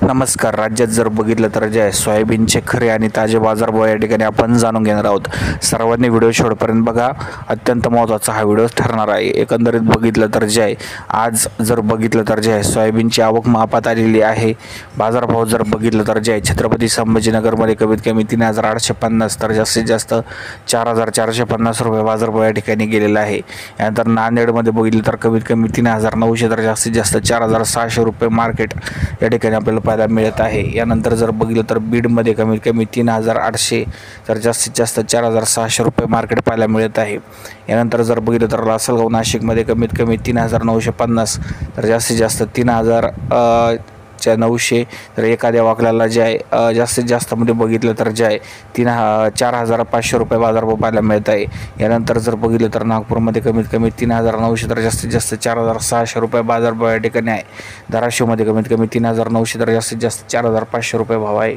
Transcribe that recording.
नमस्कार. राज्यात जर बघितलं तर जे आहे सोयाबीनचे खरे आणि ताजे बाजारभाव या ठिकाणी आपण जाणून घेणार आहोत. सर्वांनी व्हिडिओ शेवटपर्यंत बघा. अत्यंत महत्त्वाचा हा व्हिडिओ ठरणार आहे. एकंदरीत बघितलं तर जे आहे आज जर बघितलं तर जे आहे सोयाबीनची आवक मापात आलेली आहे. बाजारभाव जर बघितलं तर जे आहे छत्रपती संभाजीनगरमध्ये कमीत कमी 3,850 तर जास्तीत जास्त 4,450 रुपये बाजारभाव या ठिकाणी गेलेला आहे. यानंतर नांदेडमध्ये बघितलं तर कमीत कमी 3,900 तर जास्तीत जास्त 4,600 रुपये मार्केट या ठिकाणी आपल्याला पाहायला मिळत आहे. यानंतर जर बघितलं तर बीडमध्ये कमीत कमी 3,800 तर जास्तीत जास्त 4,600 रुपये मार्केट पाहायला मिळत आहे. यानंतर जर बघितलं तर लासलगाव नाशिकमध्ये कमीत कमी 3,950 तर जास्तीत जास्त 3,900 तर एखाद्या वाकलाला जे आहे जास्तीत जास्त मध्ये बघितलं तर जे आहे 4,500 रुपये बाजारभाव पाहायला मिळत आहे. यानंतर जर बघितलं तर नागपूरमध्ये कमीत कमी 3,900 तर जास्तीत जास्त 4,600 रुपये बाजारभाव या ठिकाणी आहे. धाराशिवमध्ये कमीत कमी 3,900 तर जास्तीत जास्त 4,500 रुपये भाव आहे.